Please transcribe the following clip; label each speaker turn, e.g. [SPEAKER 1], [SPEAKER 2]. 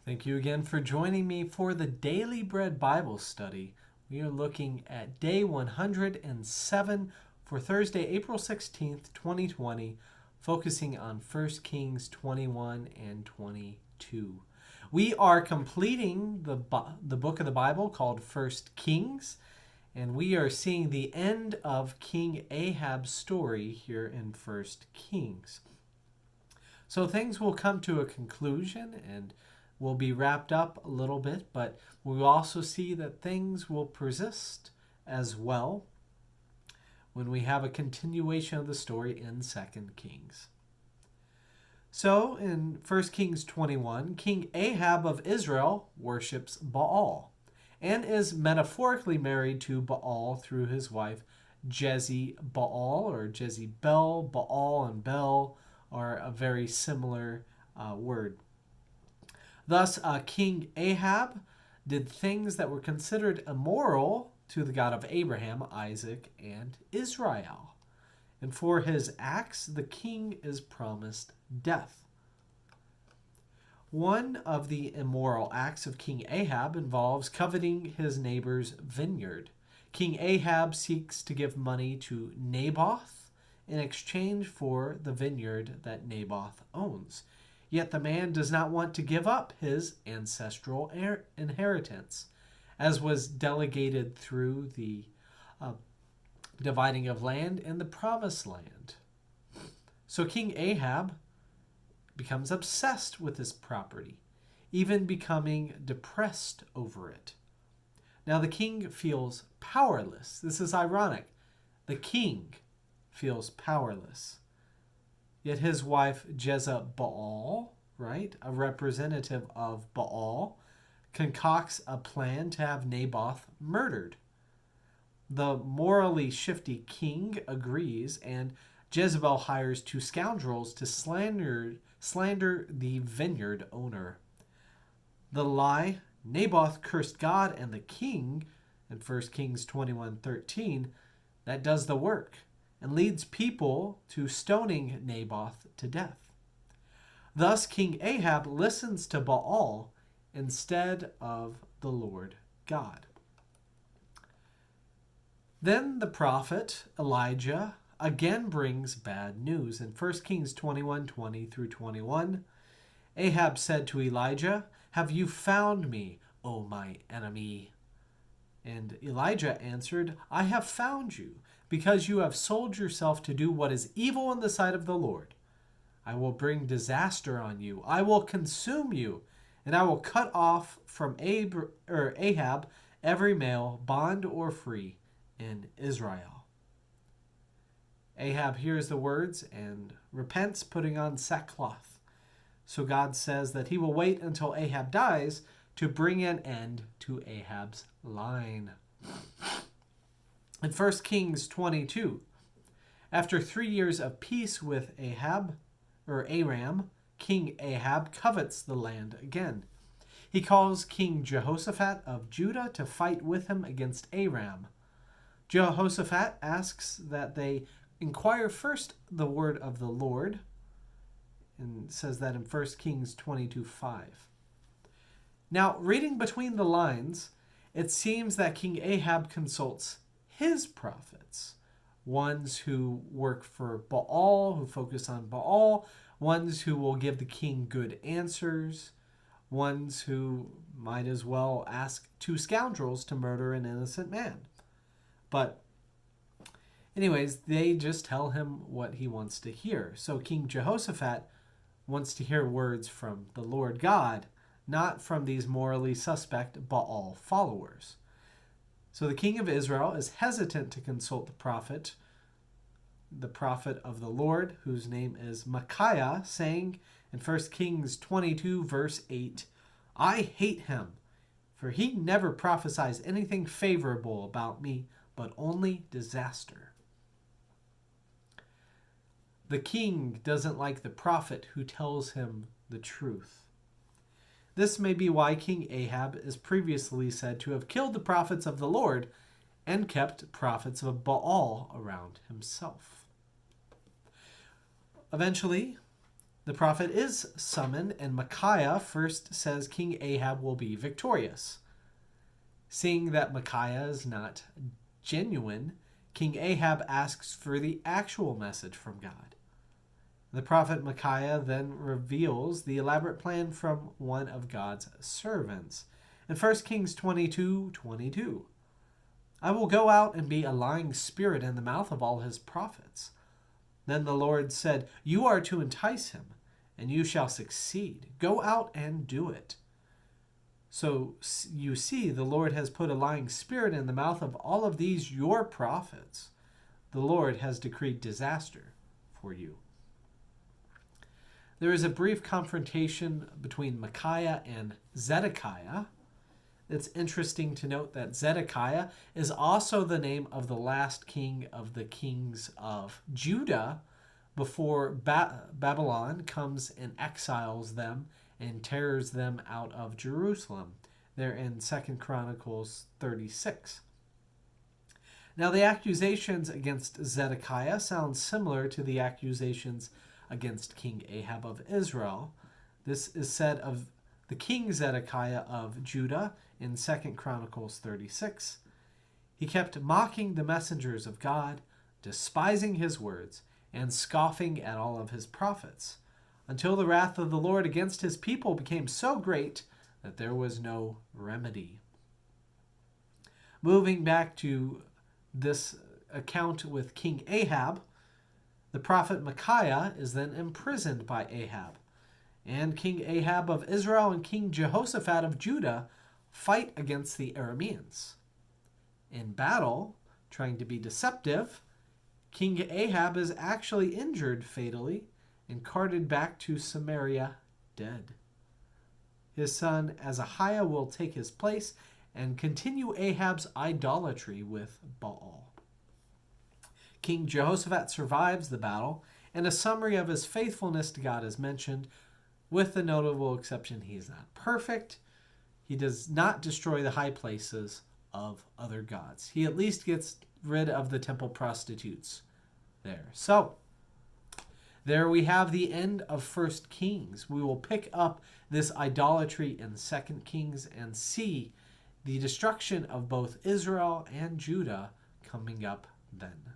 [SPEAKER 1] Thank you again for joining me for the Daily Bread Bible Study. We are looking at day 107 for Thursday, April 16th, 2020, focusing on 1 Kings 21 and 22. We are completing the book of the Bible called 1 Kings, and we are seeing the end of King Ahab's story here in 1 Kings. So things will come to a conclusion and will be wrapped up a little bit, but we'll also see that things will persist as well when we have a continuation of the story in 2 Kings. So in 1 Kings 21, King Ahab of Israel worships Baal and is metaphorically married to Baal through his wife Jezebel or Jezebel. Baal and Bel are a very similar word. Thus, King Ahab did things that were considered immoral to the God of Abraham, Isaac, and Israel. And for his acts, the king is promised death. One of the immoral acts of King Ahab involves coveting his neighbor's vineyard. King Ahab seeks to give money to Naboth in exchange for the vineyard that Naboth owns. Yet the man does not want to give up his ancestral inheritance, as was delegated through the dividing of land in the promised land. So King Ahab becomes obsessed with his property, even becoming depressed over it. Now the king feels powerless. This is ironic. The king feels powerless. Yet his wife Jezebel, right, a representative of Baal, concocts a plan to have Naboth murdered. The morally shifty king agrees, and Jezebel hires two scoundrels to slander the vineyard owner. The lie, Naboth cursed God and the king, in 1 Kings 21:13, that does the work and leads people to stoning Naboth to death. Thus, King Ahab listens to Baal instead of the Lord God. Then the prophet Elijah again brings bad news. In 1 Kings 21:20 through 21, Ahab said to Elijah, "Have you found me, O my enemy?" And Elijah answered, "I have found you, because you have sold yourself to do what is evil in the sight of the Lord. I will bring disaster on you. I will consume you, and I will cut off from Ahab every male, bond or free, in Israel." Ahab hears the words and repents, putting on sackcloth. So God says that he will wait until Ahab dies to bring an end to Ahab's line. In 1 Kings 22, after 3 years of peace with Aram, King Ahab covets the land again. He calls King Jehoshaphat of Judah to fight with him against Aram. Jehoshaphat asks that they inquire first the word of the Lord, and says that in 1 Kings 22:5. Now, reading between the lines, it seems that King Ahab consults his prophets, ones who work for Baal, who focus on Baal, ones who will give the king good answers, ones who might as well ask two scoundrels to murder an innocent man. But anyways, they just tell him what he wants to hear. So King Jehoshaphat wants to hear words from the Lord God, not from these morally suspect Baal followers. So the king of Israel is hesitant to consult the prophet of the Lord, whose name is Micaiah, saying in 1 Kings 22, verse 8, "I hate him, for he never prophesies anything favorable about me, but only disaster." The king doesn't like the prophet who tells him the truth. This may be why King Ahab is previously said to have killed the prophets of the Lord and kept prophets of Baal around himself. Eventually, The prophet is summoned, and Micaiah first says King Ahab will be victorious. Seeing that Micaiah is not genuine, King Ahab asks for the actual message from God. The prophet Micaiah then reveals the elaborate plan from one of God's servants. In 1 Kings 22:22, I will go out and be a lying spirit in the mouth of all his prophets. Then the Lord said, you are to entice him, and you shall succeed. Go out and do it. So you see, the Lord has put a lying spirit in the mouth of all of these your prophets. The Lord has decreed disaster for you. There is a brief confrontation between Micaiah and Zedekiah. It's interesting to note that Zedekiah is also the name of the last king of the kings of Judah before Babylon comes and exiles them and tears them out of Jerusalem. They're in 2 Chronicles 36. Now, the accusations against Zedekiah sound similar to the accusations against King Ahab of Israel. This is said of the king Zedekiah of Judah in 2 Chronicles 36. He kept mocking the messengers of God, despising his words, and scoffing at all of his prophets, until the wrath of the Lord against his people became so great that there was no remedy. Moving back to this account with King Ahab, the prophet Micaiah is then imprisoned by Ahab, and King Ahab of Israel and King Jehoshaphat of Judah fight against the Arameans. In battle, trying to be deceptive, King Ahab is actually injured fatally and carted back to Samaria dead. His son Ahaziah will take his place and continue Ahab's idolatry with Baal. King Jehoshaphat survives the battle, and a summary of his faithfulness to God is mentioned, with the notable exception he is not perfect. He does not destroy the high places of other gods. He at least gets rid of the temple prostitutes there. So, there we have the end of 1 Kings. We will pick up this idolatry in 2 Kings and see the destruction of both Israel and Judah coming up then.